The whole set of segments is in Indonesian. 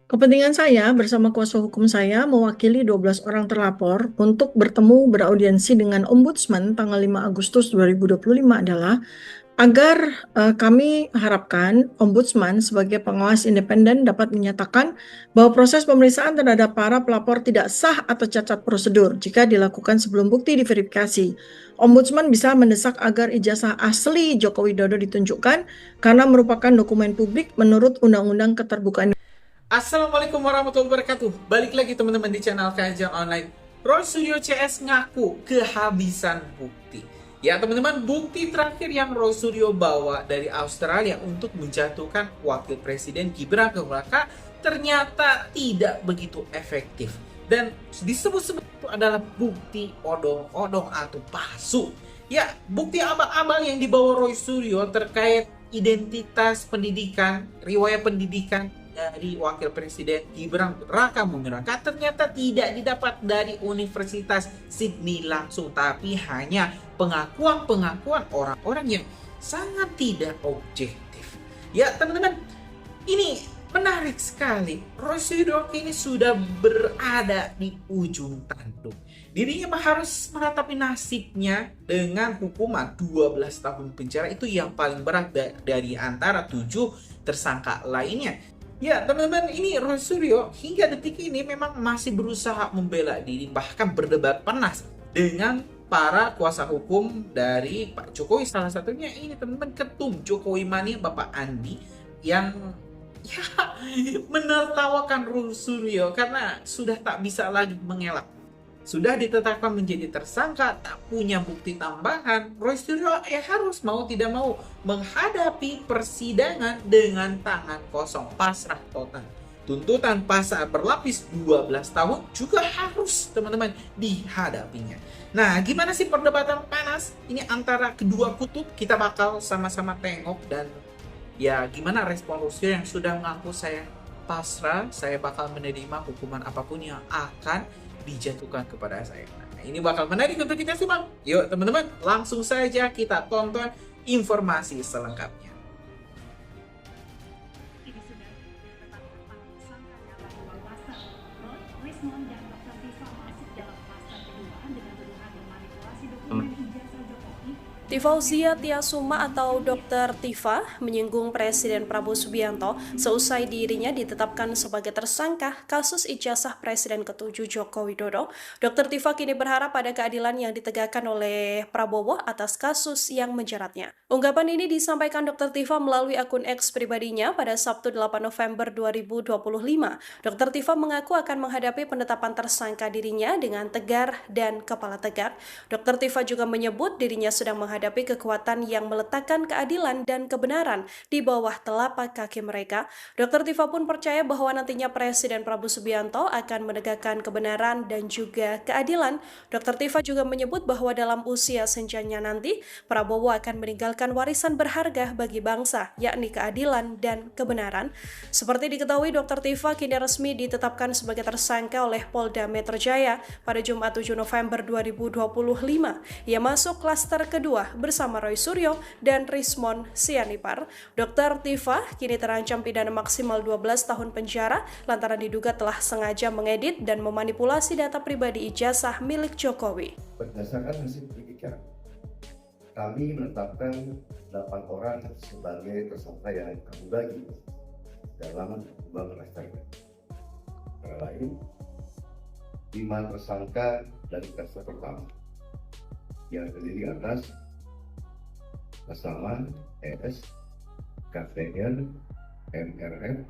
Kepentingan saya bersama kuasa hukum saya mewakili 12 orang terlapor untuk bertemu beraudiensi dengan Ombudsman tanggal 5 Agustus 2025 adalah agar kami harapkan Ombudsman sebagai pengawas independen dapat menyatakan bahwa proses pemeriksaan terhadap para pelapor tidak sah atau cacat prosedur jika dilakukan sebelum bukti diverifikasi. Ombudsman bisa mendesak agar ijazah asli Joko Widodo ditunjukkan karena merupakan dokumen publik menurut Undang-Undang Keterbukaan. Assalamualaikum warahmatullahi wabarakatuh. Balik lagi teman-teman di channel Kajian Online. Roy Suryo CS ngaku kehabisan bukti. Ya teman-teman, bukti terakhir yang Roy Suryo bawa dari Australia untuk menjatuhkan Wakil Presiden Gibran Raka ternyata tidak begitu efektif. Dan disebut-sebut itu adalah bukti odong-odong atau palsu. Ya, bukti abal-abal yang dibawa Roy Suryo terkait identitas pendidikan, riwayat pendidikan dari Wakil Presiden Gibran Raka Buming Raka ternyata tidak didapat dari Universitas Sydney langsung, tapi hanya pengakuan-pengakuan orang-orang yang sangat tidak objektif. Ya teman-teman, ini menarik sekali. Rosyidok ini sudah berada di ujung tanduk. Dirinya harus meratapi nasibnya dengan hukuman 12 tahun penjara, itu yang paling berat dari antara 7 tersangka lainnya. Ya teman-teman, ini Roy Suryo hingga detik ini memang masih berusaha membela diri, bahkan berdebat panas dengan para kuasa hukum dari Pak Jokowi. Salah satunya ini teman-teman, Ketum Jokowi Mania Bapak Andi, yang ya menertawakan Roy Suryo karena sudah tak bisa lagi mengelak. Sudah ditetapkan menjadi tersangka, tak punya bukti tambahan, Roy Suryo harus mau tidak mau menghadapi persidangan dengan tangan kosong, pasrah total. Tuntutan pasal berlapis 12 tahun juga harus teman-teman dihadapinya. Nah, gimana sih perdebatan panas ini antara kedua kutub? Kita bakal sama-sama tengok, dan ya gimana respon Rusya yang sudah mengaku saya pasrah, saya bakal menerima hukuman apapun yang akan dijatuhkan kepada saya. Nah, ini bakal menarik untuk kita simak. Yuk teman-teman, langsung saja kita tonton informasi selengkapnya. Tifauzia Tiasuma atau Dr. Tifa menyinggung Presiden Prabowo Subianto seusai dirinya ditetapkan sebagai tersangka kasus ijazah Presiden ke-7 Joko Widodo. Dr. Tifa kini berharap pada keadilan yang ditegakkan oleh Prabowo atas kasus yang menjeratnya. Ungkapan ini disampaikan Dr. Tifa melalui akun X pribadinya pada Sabtu 8 November 2025. Dr. Tifa mengaku akan menghadapi penetapan tersangka dirinya dengan tegar dan kepala tegak. Dr. Tifa juga menyebut dirinya sedang menghadapi kekuatan yang meletakkan keadilan dan kebenaran di bawah telapak kaki mereka. Dr. Tifa pun percaya bahwa nantinya Presiden Prabowo Subianto akan menegakkan kebenaran dan juga keadilan. Dr. Tifa juga menyebut bahwa dalam usia senjanya nanti, Prabowo akan meninggalkan warisan berharga bagi bangsa, yakni keadilan dan kebenaran. Seperti diketahui, Dr. Tifa kini resmi ditetapkan sebagai tersangka oleh Polda Metro Jaya pada Jumat 7 November 2025. Ia masuk klaster kedua bersama Roy Suryo dan Rismon Sianipar. Dr. Tifa kini terancam pidana maksimal 12 tahun penjara lantaran diduga telah sengaja mengedit dan memanipulasi data pribadi ijazah milik Jokowi. Berdasarkan hasil penyidikan, kami menetapkan 8 orang sebagai tersangka yang kami bagi dalam dua klaster. Antara lain 5 tersangka dari klaster pertama yang terdiri atas bersama ES, KPL, MRF,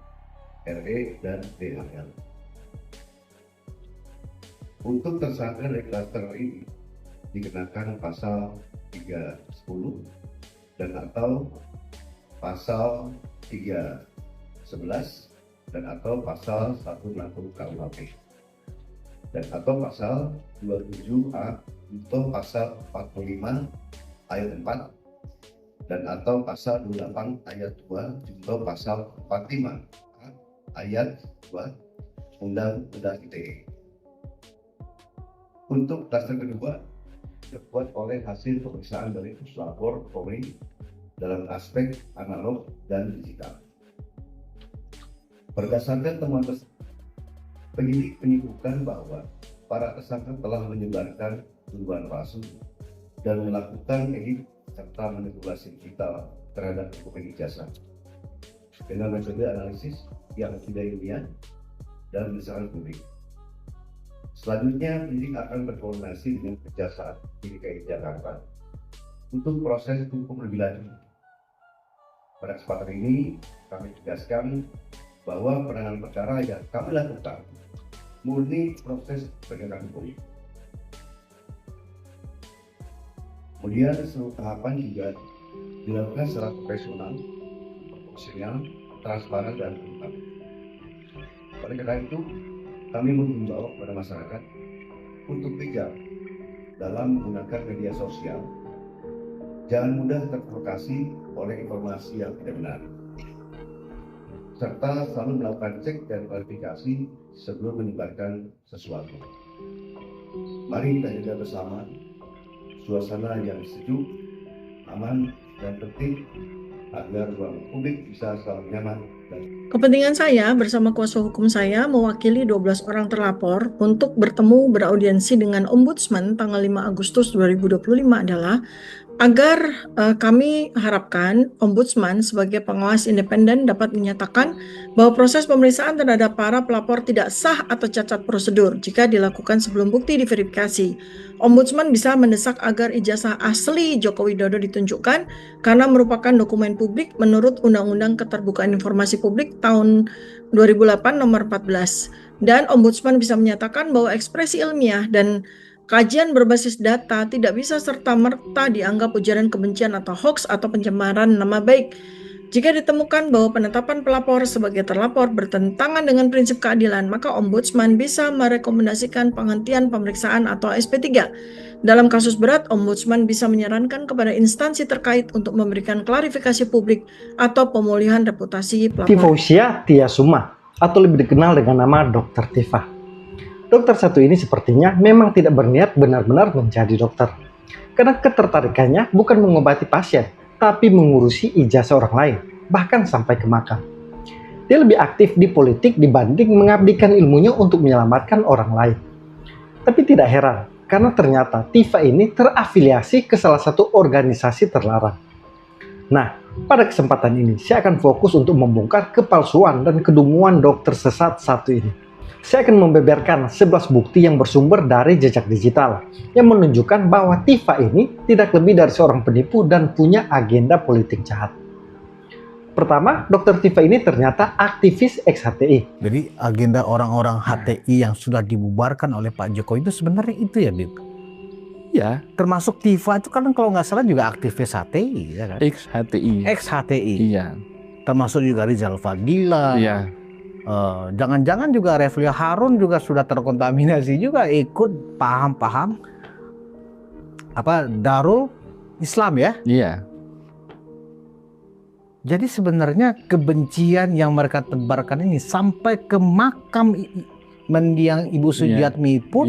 RE, dan DHL. Untuk tersangka dari klaster ini dikenakan pasal 310 dan atau pasal 311 dan atau pasal 160 KUHP dan atau pasal 27A atau pasal 45 ayat 4 dan atau pasal 28 ayat 2 atau pasal 45 ayat 2 Undang-Undang ITE. Untuk klaster kedua dibuat oleh hasil pemeriksaan dari puslapor Polri dalam aspek analog dan digital. Berdasarkan temuan tersebut, penyidik menyimpulkan bahwa para tersangka telah menyebarkan tuduhan palsu dan melakukan edit serta manipulasi digital terhadap dokumen ijazah dengan metode analisis yang tidak ilmiah dan berdasarkan publik. Selanjutnya, penyidik akan berkoordinasi dengan Kejaksaan DKI Jakarta untuk proses hukum lebih lanjut. Pada kesempatan ini, kami tegaskan bahwa penanganan perkara yang kami lakukan murni proses penegakan hukum. Kemudian seluruh tahapan juga dilakukan secara profesional, proporsional, transparan, dan terbuka. Oleh karena itu, kami menghimbau kepada masyarakat untuk bijak dalam menggunakan media sosial. Jangan mudah terprovokasi oleh informasi yang tidak benar, serta selalu melakukan cek dan klarifikasi sebelum menyebarkan sesuatu. Mari kita jaga bersama suasana yang sejuk, aman, dan tertib agar ruang publik bisa selalu nyaman. Kepentingan saya bersama kuasa hukum saya mewakili 12 orang terlapor untuk bertemu beraudiensi dengan Ombudsman tanggal 5 Agustus 2025 adalah agar kami harapkan Ombudsman sebagai pengawas independen dapat menyatakan bahwa proses pemeriksaan terhadap para pelapor tidak sah atau cacat prosedur jika dilakukan sebelum bukti diverifikasi. Ombudsman bisa mendesak agar ijazah asli Joko Widodo ditunjukkan karena merupakan dokumen publik menurut Undang-Undang Keterbukaan Informasi Publik tahun 2008 nomor 14. Dan Ombudsman bisa menyatakan bahwa ekspresi ilmiah dan kajian berbasis data tidak bisa serta-merta dianggap ujaran kebencian atau hoaks atau pencemaran nama baik. Jika ditemukan bahwa penetapan pelapor sebagai terlapor bertentangan dengan prinsip keadilan, maka Ombudsman bisa merekomendasikan penghentian pemeriksaan atau SP3. Dalam kasus berat, Ombudsman bisa menyarankan kepada instansi terkait untuk memberikan klarifikasi publik atau pemulihan reputasi pelapor. Tifausia Tia Suma, atau lebih dikenal dengan nama Dr. Tifa. Dokter satu ini sepertinya memang tidak berniat benar-benar menjadi dokter. Karena ketertarikannya bukan mengobati pasien, tapi mengurusi ijazah orang lain, bahkan sampai ke makam. Dia lebih aktif di politik dibanding mengabdikan ilmunya untuk menyelamatkan orang lain. Tapi tidak heran, karena ternyata Tifa ini terafiliasi ke salah satu organisasi terlarang. Nah, pada kesempatan ini saya akan fokus untuk membongkar kepalsuan dan kedunguan dokter sesat satu ini. Saya akan membeberkan 11 bukti yang bersumber dari jejak digital yang menunjukkan bahwa Tifa ini tidak lebih dari seorang penipu dan punya agenda politik jahat. Pertama, Dr. Tifa ini ternyata aktivis ex-HTI. Jadi agenda orang-orang HTI yang sudah dibubarkan oleh Pak Jokowi itu sebenarnya itu ya, Bib? Ya, Termasuk Tifa itu kan kalau nggak salah juga aktivis HTI, ya kan? ex-HTI. Ex-HTI. Iya, Termasuk juga Rizal Fadila. iya. Jangan-jangan juga Refli Harun juga sudah terkontaminasi juga ikut paham-paham Darul Islam ya. Iya. Jadi sebenarnya kebencian yang mereka tebarkan ini sampai ke makam mendiang Ibu Sujiatmi pun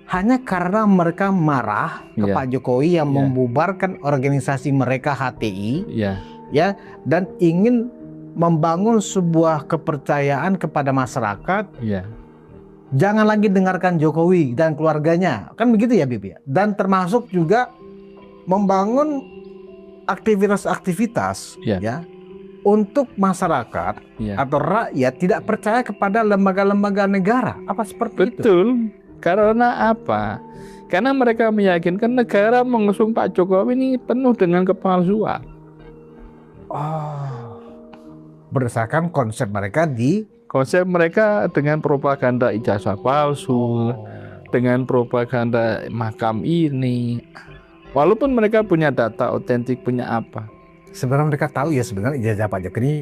hanya karena mereka marah ke Pak Jokowi yang membubarkan organisasi mereka HTI, ya, dan ingin membangun sebuah kepercayaan kepada masyarakat. Jangan lagi dengarkan Jokowi dan keluarganya, kan begitu ya, Bib ya. Dan termasuk juga membangun aktivitas-aktivitas ya untuk masyarakat atau rakyat tidak percaya kepada lembaga-lembaga negara. Apa seperti itu? Betul. Karena apa? Karena mereka meyakinkan negara mengusung Pak Jokowi ini penuh dengan kepalsuan. Berdasarkan konsep mereka dengan propaganda ijazah palsu, dengan propaganda makam ini. Walaupun mereka punya data otentik, punya apa? Sebenarnya mereka tahu ya sebenarnya ijazah Pak Jokowi ini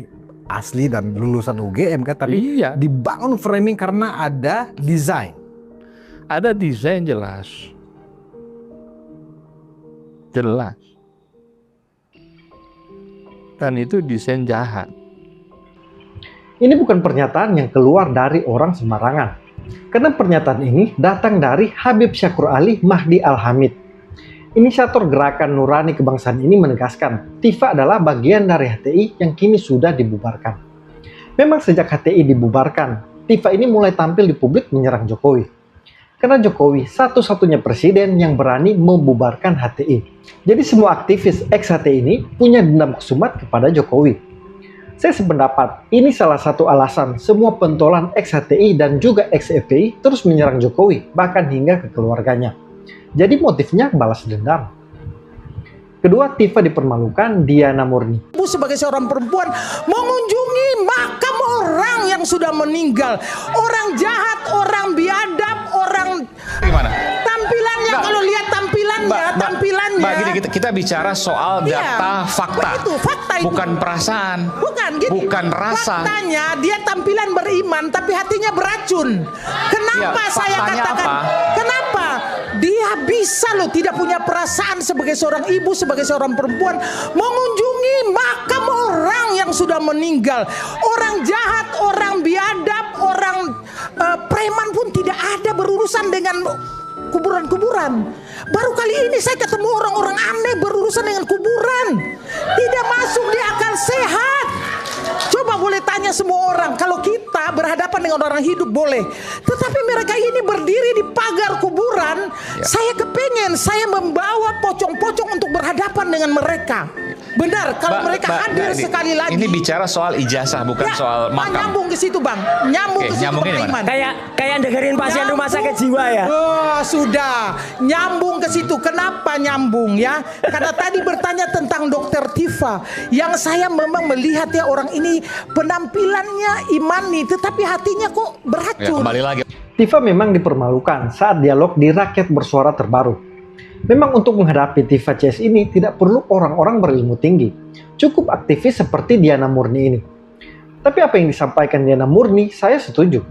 asli dan lulusan UGM kan, tapi dibangun framing karena ada desain. Ada desain jelas. Dan itu desain jahat. Ini bukan pernyataan yang keluar dari orang sembarangan. Karena pernyataan ini datang dari Habib Syakur Ali Mahdi Al-Hamid. Inisiator gerakan Nurani Kebangsaan ini menegaskan Tifa adalah bagian dari HTI yang kini sudah dibubarkan. Memang sejak HTI dibubarkan, Tifa ini mulai tampil di publik menyerang Jokowi. Karena Jokowi satu-satunya presiden yang berani membubarkan HTI. Jadi semua aktivis ex-HTI ini punya dendam kesumat kepada Jokowi. Saya sependapat, ini salah satu alasan semua pentolan ex-HTI dan juga ex-FPI terus menyerang Jokowi, bahkan hingga ke keluarganya. Jadi motifnya balas dendam. Kedua, Tifa dipermalukan Diana Murni. Ibu sebagai seorang perempuan mengunjungi makam orang yang sudah meninggal. Orang jahat, orang biadab, orang... Gimana? Tampilannya, kalau lihat tampilannya... Mbak, gini, kita bicara soal data, fakta. Begitu, fakta itu. Bukan perasaan. Bukan, gini. Bukan rasa. Faktanya, dia tampilan beriman, tapi hatinya beracun. Kenapa Ya, saya faktanya katakan? apa? Kenapa? Dia bisa loh tidak punya perasaan sebagai seorang ibu, sebagai seorang perempuan mengunjungi makam orang yang sudah meninggal. Orang jahat, orang biadab, orang preman pun tidak ada berurusan dengan kuburan-kuburan. Baru kali ini saya ketemu orang-orang aneh berurusan dengan kuburan. Tidak masuk di akal sehat. Coba boleh tanya semua orang, kalau kita berhadapan dengan orang hidup boleh, tetapi mereka ini berdiri di pagar kuburan. Saya kepengen saya membawa pocong-pocong untuk berhadapan dengan mereka. Benar, kalau mereka hadir sekali lagi. Ini bicara soal ijazah, bukan soal makam. Nyambung ke situ, Bang. Nyambung ke situ, Bang Iman. Kayak dengerin pasien rumah sakit jiwa ya. Oh, sudah. Nyambung ke situ. Kenapa nyambung ya? Karena tadi bertanya tentang Dokter Tifa. Yang saya memang melihat ya, orang ini penampilannya imani, tetapi hatinya kok beracun. Kembali lagi. Tifa memang dipermalukan saat dialog di Rakyat Bersuara terbaru. Memang untuk menghadapi Tifa CS ini tidak perlu orang-orang berilmu tinggi. Cukup aktivis seperti Diana Murni ini. Tapi apa yang disampaikan Diana Murni, saya setuju.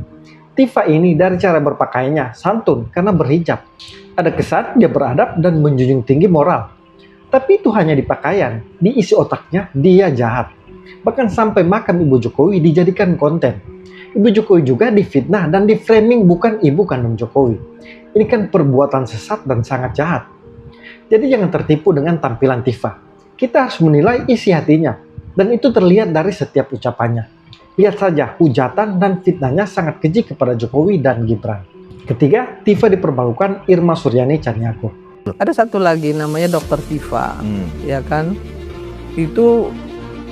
Tifa ini dari cara berpakaiannya santun karena berhijab. Ada kesan dia beradab dan menjunjung tinggi moral. Tapi itu hanya di pakaian, di isi otaknya dia jahat. Bahkan sampai makam Ibu Jokowi dijadikan konten. Ibu Jokowi juga difitnah dan diframing bukan ibu kandung Jokowi. Ini kan perbuatan sesat dan sangat jahat. Jadi jangan tertipu dengan tampilan Tifa. Kita harus menilai isi hatinya. Dan itu terlihat dari setiap ucapannya. Lihat saja, hujatan dan fitnahnya sangat keji kepada Jokowi dan Gibran. Ketiga, Tifa dipermalukan Irma Suryani Chaniago. Ada satu lagi namanya Dokter Tifa, ya kan? Itu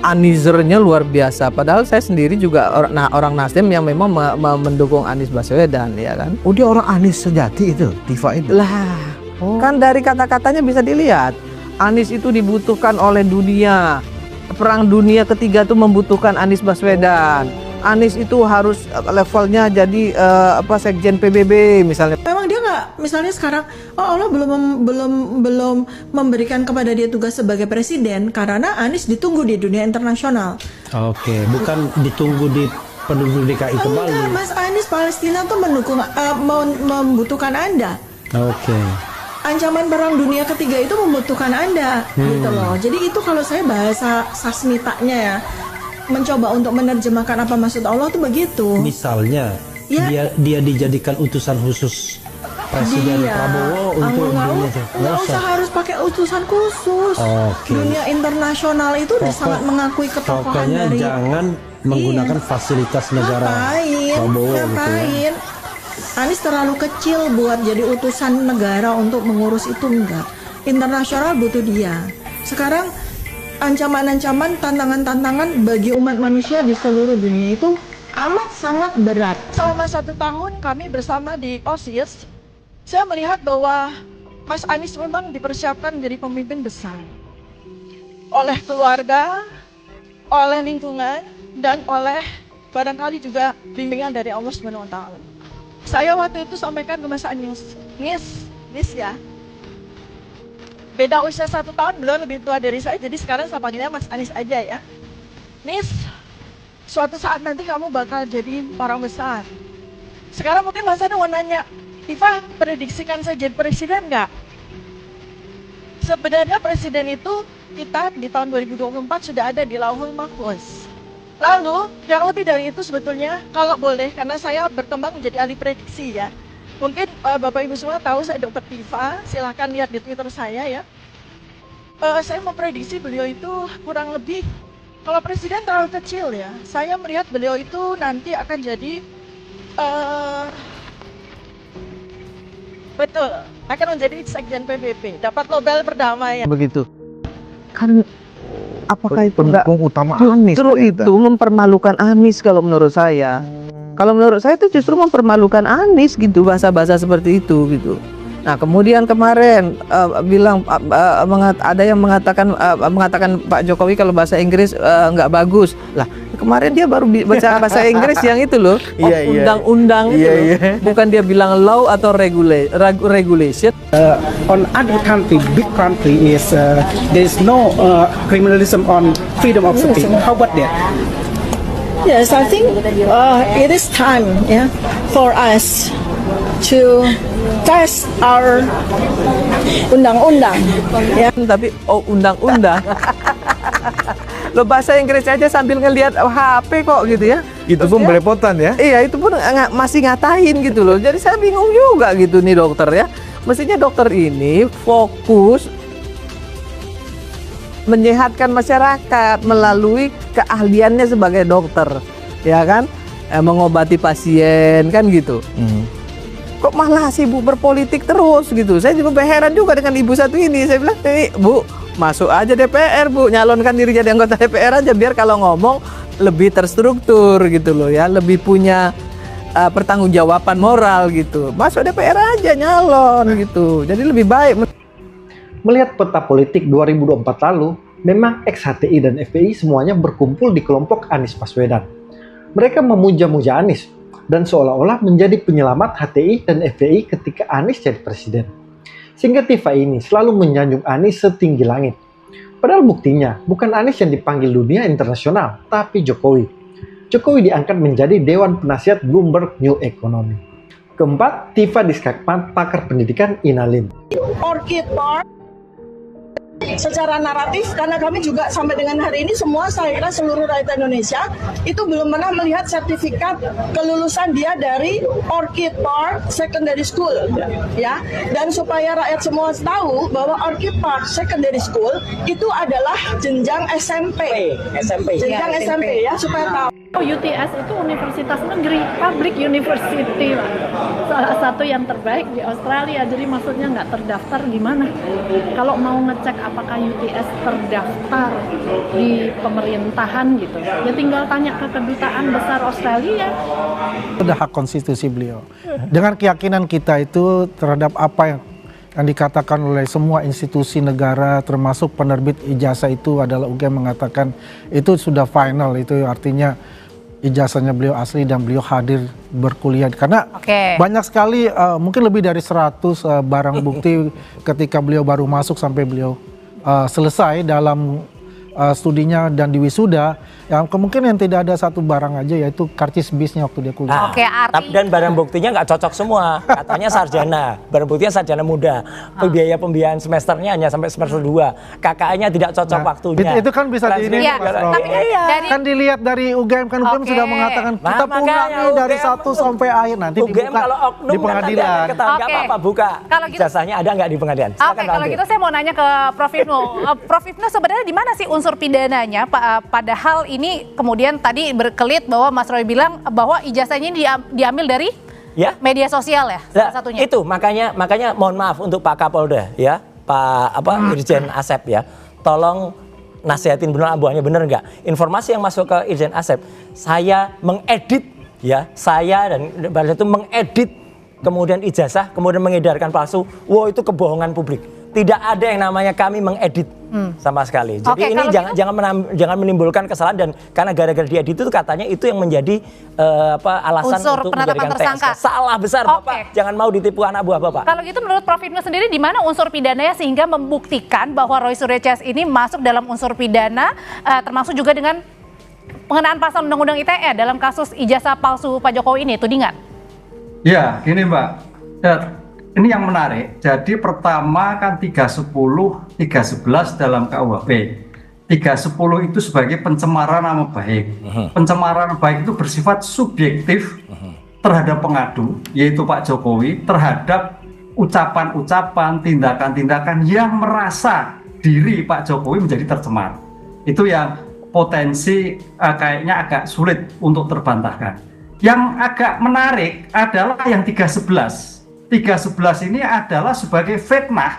anizernya luar biasa. Padahal saya sendiri juga orang Nasdem yang memang mendukung Anies Baswedan, ya kan? Oh, dia orang Anies sejati itu, Tifa itu. Lah, kan dari kata-katanya bisa dilihat. Anies itu dibutuhkan oleh dunia. Perang Dunia Ketiga itu membutuhkan Anies Baswedan. Anies itu harus levelnya jadi sekjen PBB misalnya. Memang dia nggak, misalnya sekarang, Allah belum memberikan kepada dia tugas sebagai presiden karena Anies ditunggu di dunia internasional. Oke, bukan ditunggu di penduduk DKI kembali. Enggak, Mas Anies Palestina tuh membutuhkan Anda. Oke. Ancaman perang dunia ketiga itu membutuhkan Anda, gitu loh. Jadi itu kalau saya bahasa sasmitanya ya, mencoba untuk menerjemahkan apa maksud Allah tuh begitu. Misalnya, ya, dia dijadikan utusan khusus Presiden Prabowo untuk dunia. Nggak usah harus pakai utusan khusus. Dunia internasional itu udah sangat mengakui ketokohan dari. Jangan menggunakan fasilitas negara Prabowo gitu ya. Anies terlalu kecil buat jadi utusan negara untuk mengurus itu, enggak. Internasional butuh dia. Sekarang ancaman-ancaman, tantangan-tantangan bagi umat manusia di seluruh dunia itu amat sangat berat. Selama 1 tahun kami bersama di OSIS, saya melihat bahwa Mas Anies memang dipersiapkan menjadi pemimpin besar. Oleh keluarga, oleh lingkungan, dan oleh barangkali juga bimbingan dari Allah SWT. Saya waktu itu sampaikan ke Mas Anies, Nis ya, beda usia 1 tahun, beliau lebih tua dari saya, jadi sekarang saya panggilnya Mas Anies aja ya. Nis, suatu saat nanti kamu bakal jadi orang besar. Sekarang mungkin Mas Anies mau nanya, Tifa, prediksikan saya jadi presiden nggak? Sebenarnya presiden itu kita di tahun 2024 sudah ada di Lauhul Mahfuz. Lalu, yang lebih dari itu sebetulnya, kalau boleh, karena saya berkembang menjadi ahli prediksi ya. Mungkin Bapak Ibu semua tahu saya Dokter Tifa, silahkan lihat di Twitter saya ya. Saya memprediksi beliau itu kurang lebih Kalau presiden terlalu kecil ya. Saya melihat beliau itu nanti akan jadi betul, akan menjadi Sekjen PBB, dapat Nobel perdamaian. Begitu. Kan apakah itu pendukung utama justru itu mempermalukan Anies kalau menurut saya. Kalau menurut saya itu justru mempermalukan Anies gitu, bahasa-bahasa seperti itu gitu. Nah kemudian kemarin ada yang mengatakan Pak Jokowi kalau bahasa Inggris nggak bagus lah. Kemarin dia baru baca bahasa Inggris yang itu loh, undang-undang itu loh. Bukan dia bilang law atau regulation. On other country, big country is there is no criminalism on freedom of speech. How about that? Yes, I think it is time, for us to test our undang-undang. Tapi undang-undang. Lo bahasa Inggris aja sambil ngelihat HP kok gitu ya. Itu pun belepotan ya. Iya, itu pun masih ngatain gitu loh. Jadi saya bingung juga gitu nih dokter ya. Mestinya dokter ini fokus menyehatkan masyarakat melalui keahliannya sebagai dokter, ya kan, mengobati pasien kan gitu. Kok malah sibuk berpolitik terus gitu. Saya juga heran juga dengan ibu satu ini. Saya bilang, Bu, masuk aja DPR, Bu, nyalonkan diri jadi anggota DPR aja biar kalau ngomong lebih terstruktur gitu loh ya, lebih punya pertanggungjawaban moral gitu. Masuk DPR aja nyalon gitu. Jadi lebih baik. Melihat peta politik 2024 lalu, memang ex-HTI dan FPI semuanya berkumpul di kelompok Anies Baswedan. Mereka memuja-muja Anies dan seolah-olah menjadi penyelamat HTI dan FPI ketika Anies jadi presiden. Sehingga Tifa ini selalu menyanjung Anies setinggi langit. Padahal buktinya bukan Anies yang dipanggil dunia internasional, tapi Jokowi. Jokowi diangkat menjadi Dewan Penasihat Bloomberg New Economy. Keempat, Tifa Diskakman, pakar pendidikan INALIM. Orchid Park secara naratif, karena kami juga sampai dengan hari ini semua, saya kira seluruh rakyat Indonesia itu belum pernah melihat sertifikat kelulusan dia dari Orchid Park Secondary School, ya. Dan supaya rakyat semua tahu bahwa Orchid Park Secondary School itu adalah jenjang SMP, jenjang SMP ya, supaya tahu. UTS itu universitas negeri, public university, salah satu yang terbaik di Australia. Jadi maksudnya nggak terdaftar gimana? Kalau mau ngecek apakah UTS terdaftar di pemerintahan gitu, ya tinggal tanya ke kedutaan besar Australia. Sudah hak konstitusi beliau. Dengan keyakinan kita itu terhadap apa yang dikatakan oleh semua institusi negara termasuk penerbit ijazah itu adalah UGM mengatakan itu sudah final, itu artinya ijazahnya beliau asli dan beliau hadir berkuliah karena banyak sekali mungkin lebih dari 100 barang bukti ketika beliau baru masuk sampai beliau selesai dalam studinya dan di wisuda, yang kemungkinan tidak ada satu barang aja yaitu karcis bisnya waktu dia kuliah. Dan barang buktinya nggak cocok semua, katanya sarjana, barang buktinya sarjana muda, biaya pembiayaan semesternya hanya sampai semester 2, KKN-nya tidak cocok waktunya. Itu kan bisa kan dilihat dari UGM, kan UGM sudah mengatakan kita punya nih dari 1 sampai akhir, nanti UGM dibuka kalau oknum di pengadilan. Nggak apa-apa buka. Ijazahnya ada nggak di pengadilan? Kalau gitu saya mau nanya ke Prof Ibnu. Prof Ibnu sebenarnya di mana sih unsur pidananya, padahal ini kemudian tadi berkelit bahwa Mas Roy bilang bahwa ijazahnya ini diambil dari media sosial ya, salah satunya. Itu makanya mohon maaf untuk Pak Kapolda ya, Pak Irjen Asep ya, tolong nasihatin benar abuannya benar nggak? Informasi yang masuk ke Irjen Asep, saya mengedit ya, saya dan pada itu mengedit kemudian ijazah, kemudian mengedarkan palsu. Wow, itu kebohongan publik. Tidak ada yang namanya kami mengedit sama sekali. Jadi ini jangan menimbulkan kesalahan, dan karena gara-gara diedit itu katanya itu yang menjadi alasan unsur untuk penetapan menjadikan tersangka. TSK. Salah besar Bapak. Jangan mau ditipu anak buah Bapak. Kalau gitu menurut Prof Ibnu sendiri di mana unsur pidananya sehingga membuktikan bahwa Roy Suryo CS ini masuk dalam unsur pidana, termasuk juga dengan pengenaan pasal Undang-Undang ITE dalam kasus ijazah palsu Pak Jokowi ini, tudingan? Ya, gini Mbak. Ini yang menarik. Jadi pertama kan 310, 311 dalam KUHP. 310 itu sebagai pencemaran nama baik. Pencemaran nama baik itu bersifat subjektif terhadap pengadu, yaitu Pak Jokowi, terhadap ucapan-ucapan, tindakan-tindakan yang merasa diri Pak Jokowi menjadi tercemar. Itu yang potensi kayaknya agak sulit untuk terbantahkan. Yang agak menarik adalah yang 311. 311 ini adalah sebagai fitnah,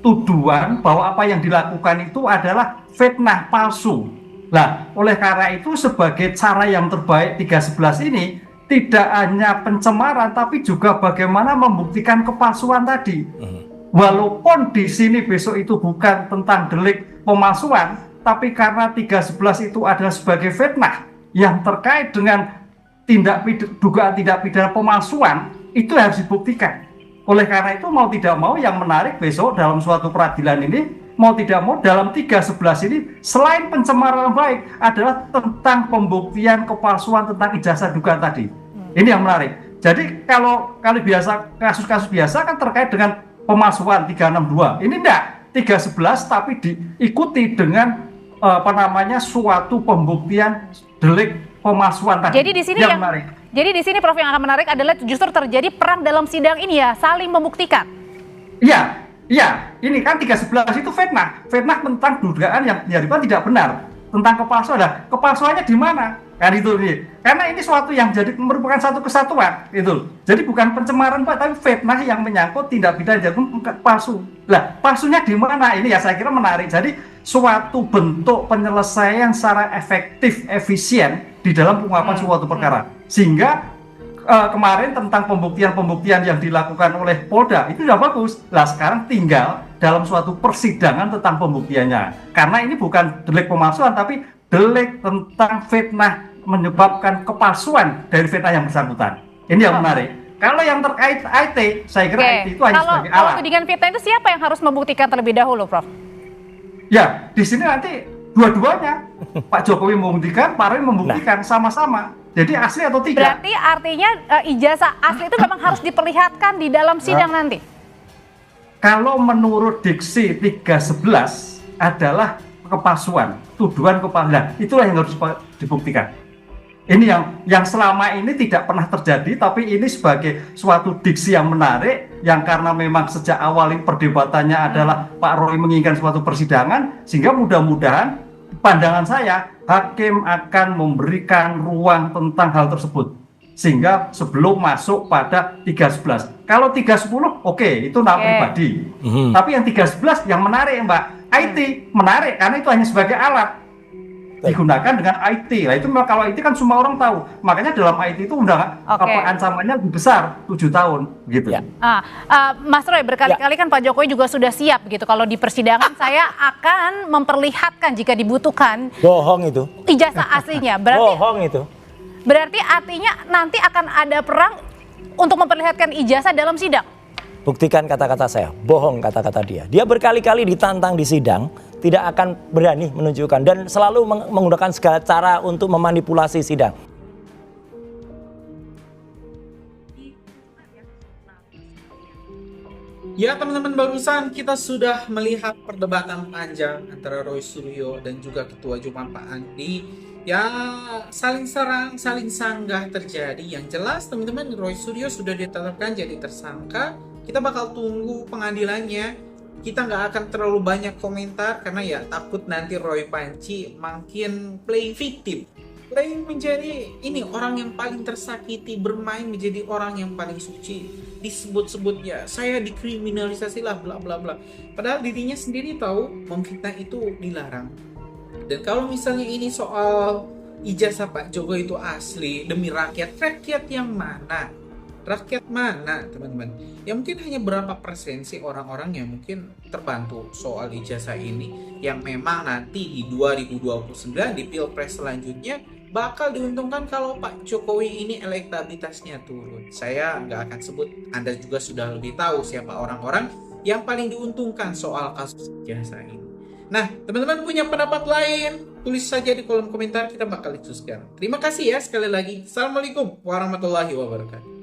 tuduhan bahwa apa yang dilakukan itu adalah fitnah palsu. Nah, oleh karena itu sebagai cara yang terbaik 311 ini tidak hanya pencemaran tapi juga bagaimana membuktikan kepalsuan tadi. Walaupun di sini besok itu bukan tentang delik pemalsuan, tapi karena 311 itu adalah sebagai fitnah yang terkait dengan dugaan tindak pidana pemalsuan, itu harus dibuktikan. Oleh karena itu mau tidak mau yang menarik besok dalam suatu peradilan ini, mau tidak mau dalam 311 ini selain pencemaran baik adalah tentang pembuktian kepalsuan tentang ijazah dugaan tadi. Ini yang menarik. Jadi kalau biasa kasus-kasus biasa kan terkait dengan pemalsuan 362. Ini enggak 311 tapi diikuti dengan suatu pembuktian delik pemalsuan tadi. Jadi di sini yang menarik. Jadi di sini Prof yang akan menarik adalah justru terjadi perang dalam sidang ini ya, saling membuktikan. Iya. Ini kan 311 itu fitnah tentang dugaan yang diharapkan tidak benar tentang kepalsuan. Nah, kepalsuannya di mana? Kan itu nih. Karena ini suatu yang jadi merupakan satu kesatuan itu. Jadi bukan pencemaran Pak, tapi fitnah yang menyangkut tindak pidana jagung palsu. Lah, palsunya di mana? Ini ya saya kira menarik. Jadi suatu bentuk penyelesaian secara efektif, efisien di dalam pengungkapan suatu perkara. Sehingga kemarin tentang pembuktian yang dilakukan oleh Polda itu sudah bagus. Lah sekarang tinggal dalam suatu persidangan tentang pembuktiannya. Karena ini bukan delik pemalsuan tapi delik tentang fitnah menyebabkan kepalsuan dari fitnah yang bersangkutan. Ini yang menarik. Kalau yang terkait IT, saya kira IT itu hanya sebagai alat. Kalau tudingan fitnah itu siapa yang harus membuktikan terlebih dahulu, Prof? Ya, di sini nanti dua-duanya. Pak Jokowi membuktikan, Pak Roy membuktikan sama-sama. Jadi asli atau tidak? Berarti artinya ijazah asli itu memang harus diperlihatkan di dalam sidang nanti? Kalau menurut diksi 311 adalah kepalsuan, tuduhan kepalsuan, itulah yang harus dibuktikan. Ini yang selama ini tidak pernah terjadi, tapi ini sebagai suatu diksi yang menarik, yang karena memang sejak awal ini perdebatannya adalah Pak Roy menginginkan suatu persidangan, sehingga mudah-mudahan pandangan saya, hakim akan memberikan ruang tentang hal tersebut. Sehingga sebelum masuk pada 311. Kalau 310, oke, itu nama pribadi. Tapi yang 311 yang menarik Mbak, IT menarik karena itu hanya sebagai alat digunakan dengan IT. Nah itu memang kalau IT kan semua orang tahu. Makanya dalam IT itu ancamannya lebih besar 7 tahun gitu. Ya. Mas Roy berkali-kali kan Pak Jokowi juga sudah siap gitu. Kalau di persidangan saya akan memperlihatkan jika dibutuhkan. Bohong itu. Ijazah aslinya. Bohong itu. Berarti artinya nanti akan ada perang untuk memperlihatkan ijazah dalam sidang. Buktikan kata-kata saya, bohong kata-kata dia. Dia berkali-kali ditantang di sidang, tidak akan berani menunjukkan dan selalu menggunakan segala cara untuk memanipulasi sidang. Ya teman-teman, barusan kita sudah melihat perdebatan panjang antara Roy Suryo dan juga Ketua Jumat Pak Andi. Ya saling serang, saling sanggah terjadi. Yang jelas teman-teman, Roy Suryo sudah ditetapkan jadi tersangka. Kita bakal tunggu pengadilannya. Kita nggak akan terlalu banyak komentar karena ya takut nanti Roy Panci makin play victim, play menjadi ini orang yang paling tersakiti, bermain menjadi orang yang paling suci, disebut-sebut ya saya dikriminalisasi lah bla bla bla. Padahal dirinya sendiri tahu memfitnah itu dilarang. Dan kalau misalnya ini soal ijazah Pak Jokowi itu asli demi rakyat, rakyat yang mana? Rakyat mana teman-teman? Ya mungkin hanya berapa persen sih orang-orang yang mungkin terbantu soal ijazah ini, yang memang nanti di 2029 di Pilpres selanjutnya bakal diuntungkan kalau Pak Jokowi ini elektabilitasnya turun. Saya nggak akan sebut, Anda juga sudah lebih tahu siapa orang-orang yang paling diuntungkan soal kasus ijazah ini. Nah, teman-teman punya pendapat lain? Tulis saja di kolom komentar, kita bakal diskusikan. Terima kasih ya sekali lagi. Assalamualaikum warahmatullahi wabarakatuh.